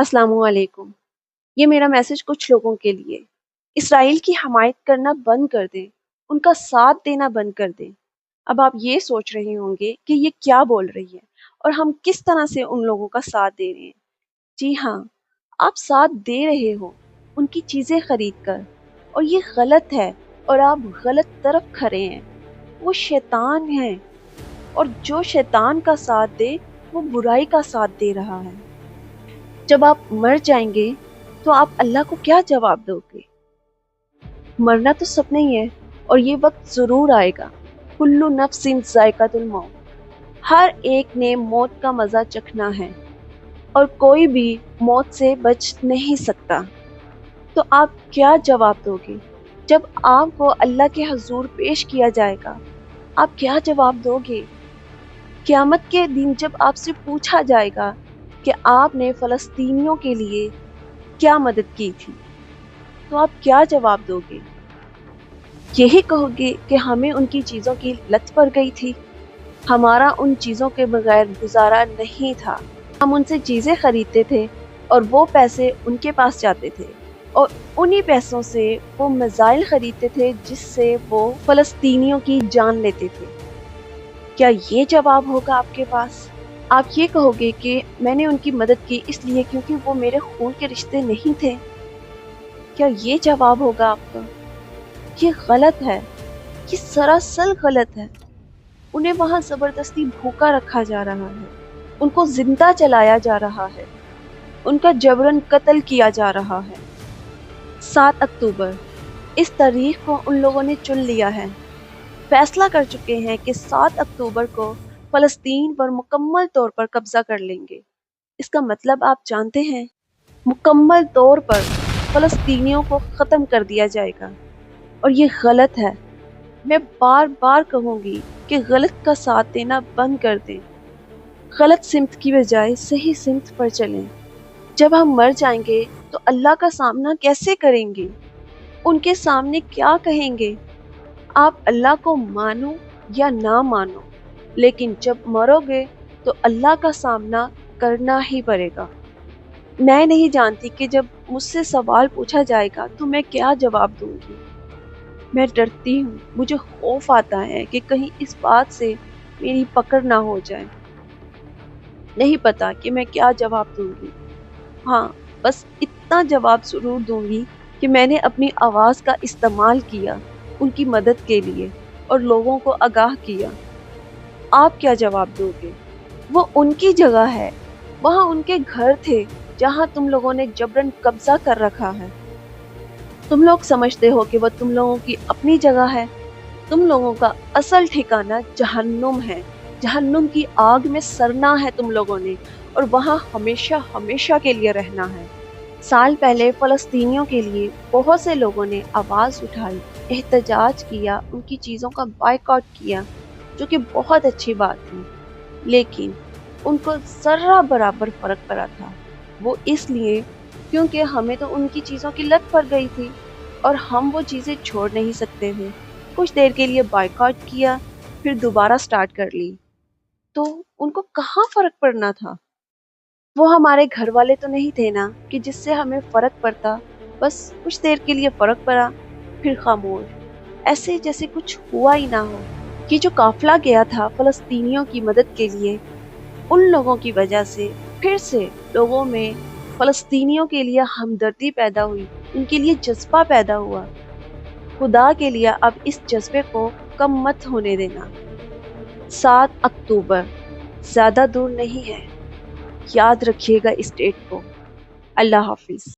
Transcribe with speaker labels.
Speaker 1: السلام علیکم۔ یہ میرا میسج کچھ لوگوں کے لیے۔ اسرائیل کی حمایت کرنا بند کر دیں، ان کا ساتھ دینا بند کر دیں۔ اب آپ یہ سوچ رہے ہوں گے کہ یہ کیا بول رہی ہے اور ہم کس طرح سے ان لوگوں کا ساتھ دے رہے ہیں۔ جی ہاں، آپ ساتھ دے رہے ہو ان کی چیزیں خرید کر، اور یہ غلط ہے اور آپ غلط طرف کھڑے ہیں۔ وہ شیطان ہے، اور جو شیطان کا ساتھ دے وہ برائی کا ساتھ دے رہا ہے۔ جب آپ مر جائیں گے تو آپ اللہ کو کیا جواب دو گے؟ مرنا تو سب نہیں ہے، اور یہ وقت ضرور آئے گا۔ کلو نفس ذائقۃ الموت، ہر ایک نے موت کا مزہ چکھنا ہے، اور کوئی بھی موت سے بچ نہیں سکتا۔ تو آپ کیا جواب دو گے جب آپ کو اللہ کے حضور پیش کیا جائے گا؟ آپ کیا جواب دو گے؟ قیامت کے دن جب آپ سے پوچھا جائے گا کہ آپ نے فلسطینیوں کے لیے کیا مدد کی تھی، تو آپ کیا جواب دو گے؟ یہی کہو گے کہ ہمیں ان کی چیزوں کی لت پڑ گئی تھی، ہمارا ان چیزوں کے بغیر گزارا نہیں تھا، ہم ان سے چیزیں خریدتے تھے اور وہ پیسے ان کے پاس جاتے تھے، اور انہی پیسوں سے وہ میزائل خریدتے تھے جس سے وہ فلسطینیوں کی جان لیتے تھے۔ کیا یہ جواب ہوگا آپ کے پاس؟ آپ یہ کہو گے کہ میں نے ان کی مدد کی اس لیے کیونکہ وہ میرے خون کے رشتے نہیں تھے؟ کیا یہ جواب ہوگا آپ کا؟ یہ غلط ہے، یہ سراسر غلط ہے۔ انہیں وہاں زبردستی بھوکا رکھا جا رہا ہے، ان کو زندہ جلایا جا رہا ہے، ان کا جبراً قتل کیا جا رہا ہے۔ 7 اکتوبر، اس تاریخ کو ان لوگوں نے چن لیا ہے، فیصلہ کر چکے ہیں کہ 7 اکتوبر کو فلسطین پر مکمل طور پر قبضہ کر لیں گے۔ اس کا مطلب آپ جانتے ہیں؟ مکمل طور پر فلسطینیوں کو ختم کر دیا جائے گا، اور یہ غلط ہے۔ میں بار بار کہوں گی کہ غلط کا ساتھ دینا بند کر دیں، غلط سمت کی بجائے صحیح سمت پر چلیں۔ جب ہم مر جائیں گے تو اللہ کا سامنا کیسے کریں گے؟ ان کے سامنے کیا کہیں گے؟ آپ اللہ کو مانو یا نہ مانو، لیکن جب مرو گے تو اللہ کا سامنا کرنا ہی پڑے گا۔ میں نہیں جانتی کہ جب مجھ سے سوال پوچھا جائے گا تو میں کیا جواب دوں گی۔ میں ڈرتی ہوں، مجھے خوف آتا ہے کہ کہیں اس بات سے میری پکڑ نہ ہو جائے۔ نہیں پتا کہ میں کیا جواب دوں گی۔ ہاں، بس اتنا جواب ضرور دوں گی کہ میں نے اپنی آواز کا استعمال کیا ان کی مدد کے لیے اور لوگوں کو آگاہ کیا۔ آپ کیا جواب دو گے؟ وہ ان کی جگہ ہے، وہاں ان کے گھر تھے جہاں تم لوگوں نے جبراً قبضہ کر رکھا ہے۔ تم لوگ سمجھتے ہو کہ وہ تم لوگوں کی اپنی جگہ ہے؟ تم لوگوں کا اصل ٹھکانہ جہنم ہے، جہنم کی آگ میں سڑنا ہے تم لوگوں نے، اور وہاں ہمیشہ ہمیشہ کے لیے رہنا ہے۔ سال پہلے فلسطینیوں کے لیے بہت سے لوگوں نے آواز اٹھائی، احتجاج کیا، ان کی چیزوں کا بائیکاٹ کیا، جو کہ بہت اچھی بات تھی، لیکن ان کو ذرہ برابر فرق پڑا تھا۔ وہ اس لیے کیونکہ ہمیں تو ان کی چیزوں کی لت پڑ گئی تھی، اور ہم وہ چیزیں چھوڑ نہیں سکتے تھے۔ کچھ دیر کے لیے بائیکاٹ کیا، پھر دوبارہ سٹارٹ کر لی، تو ان کو کہاں فرق پڑنا تھا؟ وہ ہمارے گھر والے تو نہیں تھے نا کہ جس سے ہمیں فرق پڑتا۔ بس کچھ دیر کے لیے فرق پڑا، پھر خاموش، ایسے جیسے کچھ ہوا ہی نہ ہو۔ یہ جو قافلہ گیا تھا فلسطینیوں کی مدد کے لیے، ان لوگوں کی وجہ سے پھر سے لوگوں میں فلسطینیوں کے لیے ہمدردی پیدا ہوئی، ان کے لیے جذبہ پیدا ہوا۔ خدا کے لیے اب اس جذبے کو کم مت ہونے دینا۔ 7 اکتوبر زیادہ دور نہیں ہے، یاد رکھیے گا اس ڈیٹ کو۔ اللہ حافظ۔